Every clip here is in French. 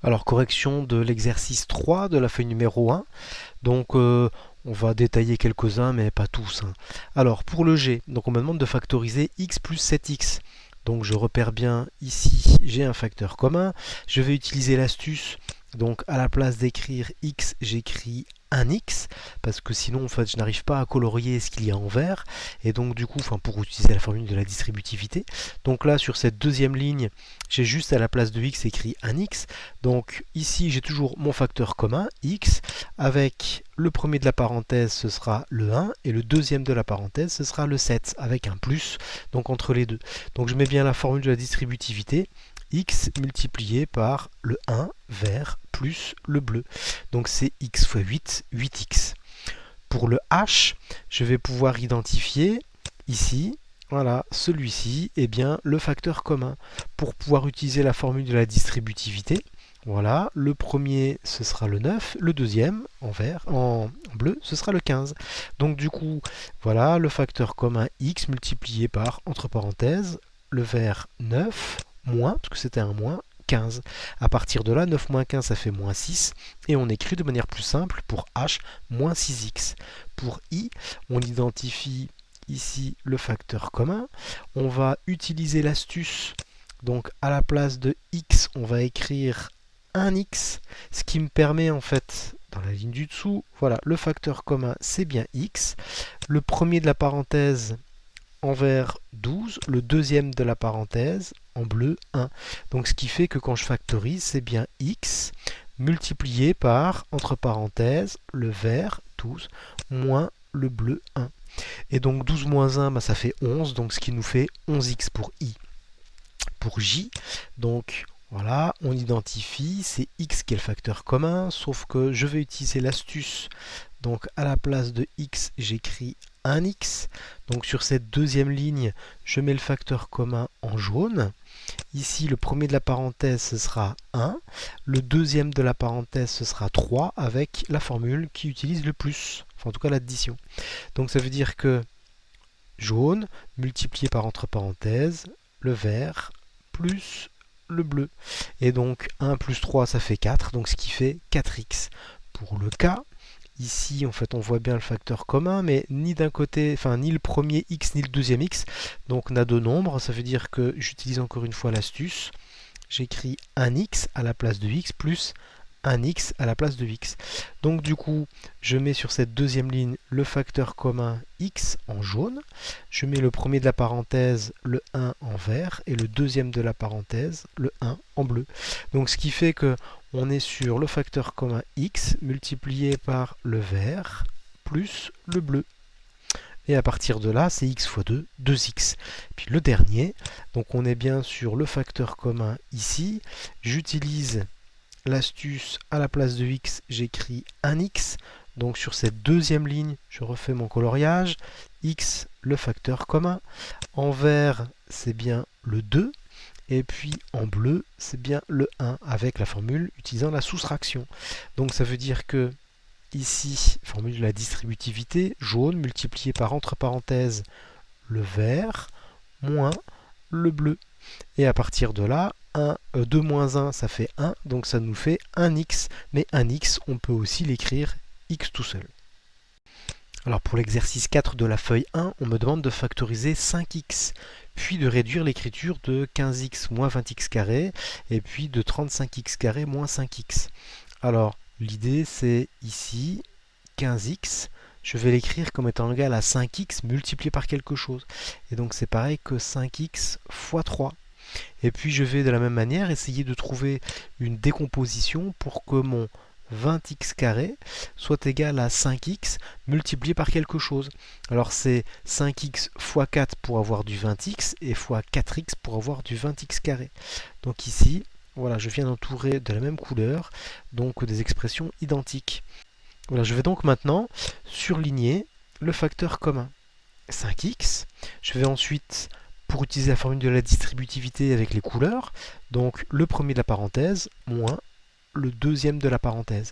Alors, correction de l'exercice 3 de la feuille numéro 1. Donc, on va détailler quelques-uns, mais pas tous, hein. Alors, pour le G, donc on me demande de factoriser x plus 7x. Donc, je repère bien ici, j'ai un facteur commun. Je vais utiliser l'astuce. Donc, à la place d'écrire x, j'écris un x, parce que sinon, en fait, je n'arrive pas à colorier ce qu'il y a en vert. Et donc, du coup, enfin, pour utiliser la formule de la distributivité. Donc là, sur cette deuxième ligne, j'ai juste à la place de x écrit un x. Donc ici, j'ai toujours mon facteur commun, x, avec le premier de la parenthèse, ce sera le 1, et le deuxième de la parenthèse, ce sera le 7, avec un plus, donc entre les deux. Donc je mets bien la formule de la distributivité, x multiplié par le 1 vert plus le bleu. Donc c'est x fois 8, 8x. Pour le h, je vais pouvoir identifier ici, voilà, celui-ci, eh bien, le facteur commun. Pour pouvoir utiliser la formule de la distributivité, voilà, le premier, ce sera le 9, le deuxième, en vert, en bleu, ce sera le 15. Donc du coup, voilà, le facteur commun x multiplié par, entre parenthèses, le vert 9, moins, parce que c'était un moins, 15. À partir de là, 9 moins 15, ça fait moins 6. Et on écrit de manière plus simple pour h, moins 6x. Pour i, on identifie ici le facteur commun. On va utiliser l'astuce. Donc à la place de x, on va écrire un x, ce qui me permet en fait, dans la ligne du dessous, voilà, le facteur commun, c'est bien x. Le premier de la parenthèse, en vert 12, le deuxième de la parenthèse en bleu 1. Donc ce qui fait que quand je factorise, c'est bien x multiplié par, entre parenthèses, le vert 12 moins le bleu 1. Et donc 12 moins 1, bah, ça fait 11, donc ce qui nous fait 11x pour i. Pour j, donc voilà, on identifie, c'est x qui est le facteur commun, sauf que je vais utiliser l'astuce. Donc à la place de x, j'écris un x. Donc sur cette deuxième ligne, je mets le facteur commun en jaune. Ici, le premier de la parenthèse, ce sera 1. Le deuxième de la parenthèse, ce sera 3 avec la formule qui utilise le plus, enfin en tout cas l'addition. Donc ça veut dire que jaune multiplié par entre parenthèses, le vert plus le bleu. Et donc 1 plus 3, ça fait 4, donc ce qui fait 4x. Pour le cas, ici, en fait, on voit bien le facteur commun, mais ni d'un côté, enfin, ni le premier x, ni le deuxième x. Donc, on a deux nombres. Ça veut dire que j'utilise encore une fois l'astuce. J'écris un x à la place de x plus un x à la place de x. Donc, du coup, je mets sur cette deuxième ligne le facteur commun x en jaune. Je mets le premier de la parenthèse, le 1 en vert, et le deuxième de la parenthèse, le 1 en bleu. Donc, ce qui fait que on est sur le facteur commun x multiplié par le vert plus le bleu. Et à partir de là, c'est x fois 2, 2x. Puis le dernier, donc on est bien sur le facteur commun ici. J'utilise l'astuce à la place de x, j'écris un x. Donc sur cette deuxième ligne, je refais mon coloriage. X, le facteur commun. En vert, c'est bien le 2. Et puis en bleu, c'est bien le 1 avec la formule utilisant la soustraction. Donc ça veut dire que ici, formule de la distributivité, jaune multiplié par entre parenthèses le vert moins le bleu. Et à partir de là, 2 moins 1, ça fait 1, donc ça nous fait 1x. Mais 1x, on peut aussi l'écrire x tout seul. Alors pour l'exercice 4 de la feuille 1, on me demande de factoriser 5x, puis de réduire l'écriture de 15x moins 20x carré, et puis de 35x carré moins 5x. Alors l'idée c'est ici 15x, je vais l'écrire comme étant égal à 5x multiplié par quelque chose. Et donc c'est pareil que 5x fois 3. Et puis je vais de la même manière essayer de trouver une décomposition pour que mon 20x carré soit égal à 5x multiplié par quelque chose. Alors c'est 5x fois 4 pour avoir du 20x et fois 4x pour avoir du 20x carré. Donc ici, voilà, je viens d'entourer de la même couleur, donc des expressions identiques. Voilà, je vais donc maintenant surligner le facteur commun. 5x, je vais ensuite, pour utiliser la formule de la distributivité avec les couleurs, donc le premier de la parenthèse moins le deuxième de la parenthèse.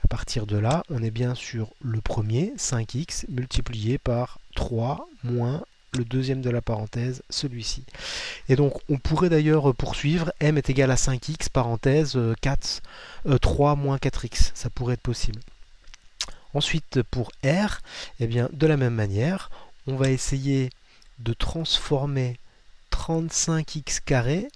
À partir de là, on est bien sur le premier, 5x, multiplié par 3 moins le deuxième de la parenthèse, celui-ci. Et donc on pourrait d'ailleurs poursuivre, m est égal à 5x, parenthèse 3 moins 4x, ça pourrait être possible. Ensuite pour r, eh bien, de la même manière, on va essayer de transformer 35x carré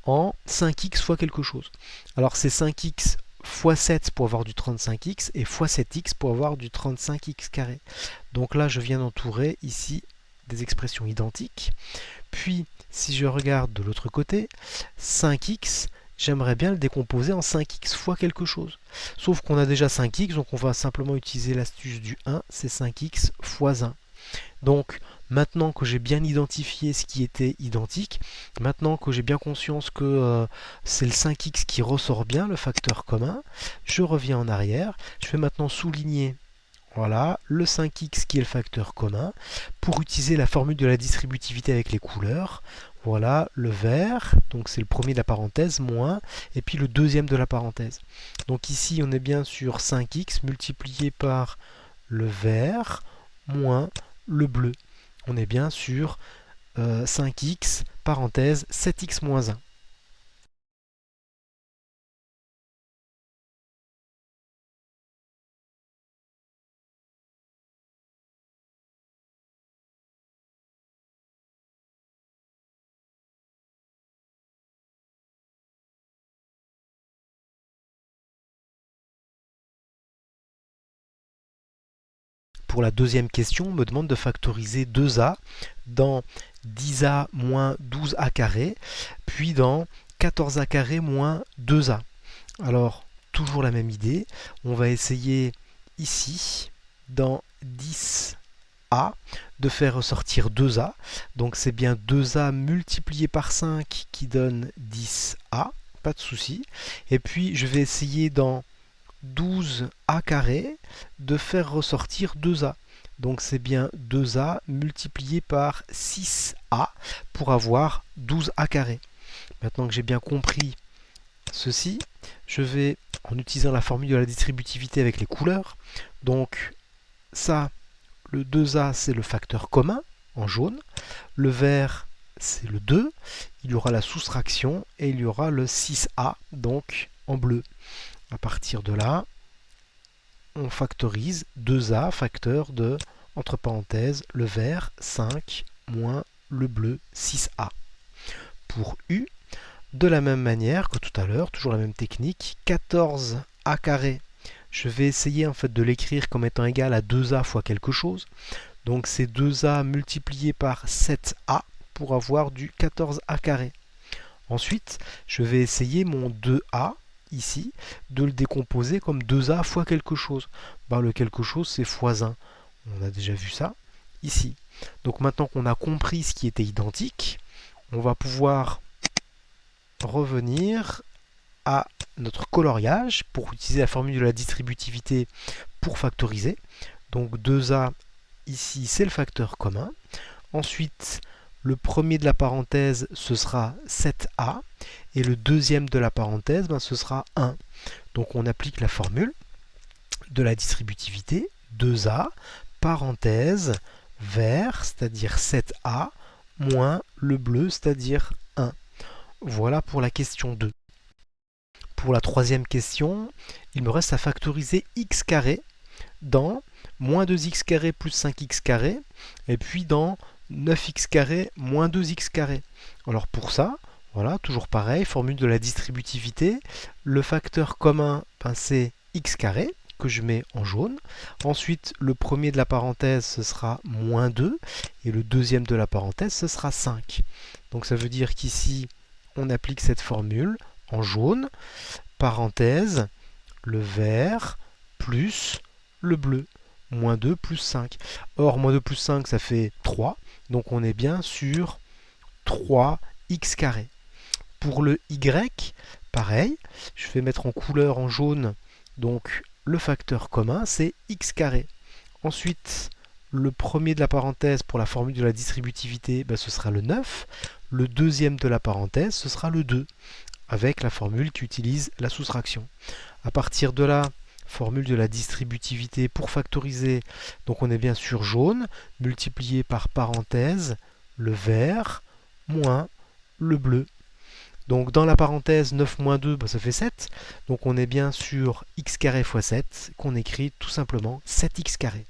en 5x fois quelque chose. Alors c'est 5x fois 7 pour avoir du 35x et fois 7x pour avoir du 35x carré. Donc là je viens d'entourer ici des expressions identiques. Puis si je regarde de l'autre côté, 5x, j'aimerais bien le décomposer en 5x fois quelque chose. Sauf qu'on a déjà 5x, donc on va simplement utiliser l'astuce du 1, c'est 5x fois 1. Donc maintenant que j'ai bien identifié ce qui était identique, maintenant que j'ai bien conscience que c'est le 5x qui ressort bien, le facteur commun, je reviens en arrière. Je vais maintenant souligner voilà, le 5x qui est le facteur commun pour utiliser la formule de la distributivité avec les couleurs. Voilà le vert, donc c'est le premier de la parenthèse, moins, et puis le deuxième de la parenthèse. Donc ici on est bien sur 5x multiplié par le vert moins le bleu. On est bien sur 5x, parenthèse, 7x moins 1. Pour la deuxième question, on me demande de factoriser 2a dans 10a moins 12a carré, puis dans 14a carré moins 2a. Alors, toujours la même idée, on va essayer ici, dans 10a, de faire ressortir 2a. Donc c'est bien 2a multiplié par 5 qui donne 10a, pas de souci. Et puis je vais essayer dans 12a carré de faire ressortir 2a. Donc c'est bien 2a multiplié par 6a pour avoir 12a carré. Maintenant que j'ai bien compris ceci, je vais, en utilisant la formule de la distributivité avec les couleurs, donc ça, le 2a c'est le facteur commun en jaune, le vert c'est le 2, il y aura la soustraction et il y aura le 6a donc en bleu. À partir de là, on factorise 2a, facteur de, entre parenthèses, le vert 5 moins le bleu 6a. Pour u, de la même manière que tout à l'heure, toujours la même technique, 14a carré. Je vais essayer en fait de l'écrire comme étant égal à 2a fois quelque chose. Donc c'est 2a multiplié par 7a pour avoir du 14a carré. Ensuite, je vais essayer mon 2a ici, de le décomposer comme 2a fois quelque chose. Ben, le quelque chose, c'est fois 1. On a déjà vu ça ici. Donc maintenant qu'on a compris ce qui était identique, on va pouvoir revenir à notre coloriage pour utiliser la formule de la distributivité pour factoriser. Donc 2a ici, c'est le facteur commun. Ensuite, le premier de la parenthèse, ce sera 7a. Et le deuxième de la parenthèse, ben, ce sera 1. Donc on applique la formule de la distributivité, 2a, parenthèse, vert, c'est-à-dire 7a, moins le bleu, c'est-à-dire 1. Voilà pour la question 2. Pour la troisième question, il me reste à factoriser x carré dans moins 2x carré plus 5x carré, et puis dans 9x carré moins 2x carré. Alors pour ça, voilà, toujours pareil, formule de la distributivité. Le facteur commun, ben, c'est x carré, que je mets en jaune. Ensuite, le premier de la parenthèse, ce sera moins 2. Et le deuxième de la parenthèse, ce sera 5. Donc ça veut dire qu'ici, on applique cette formule en jaune. Parenthèse, le vert, plus le bleu. Moins 2 plus 5. Or, moins 2 plus 5, ça fait 3. Donc on est bien sur 3x carré. Pour le y, pareil, je vais mettre en couleur en jaune, donc le facteur commun, c'est x carré. Ensuite, le premier de la parenthèse pour la formule de la distributivité, ben, ce sera le 9. Le deuxième de la parenthèse, ce sera le 2, avec la formule qui utilise la soustraction. À partir de là, formule de la distributivité pour factoriser. Donc on est bien sur jaune, multiplié par parenthèse, le vert, moins le bleu. Donc dans la parenthèse 9 moins 2, ça fait 7. Donc on est bien sur x carré fois 7, qu'on écrit tout simplement 7x carré.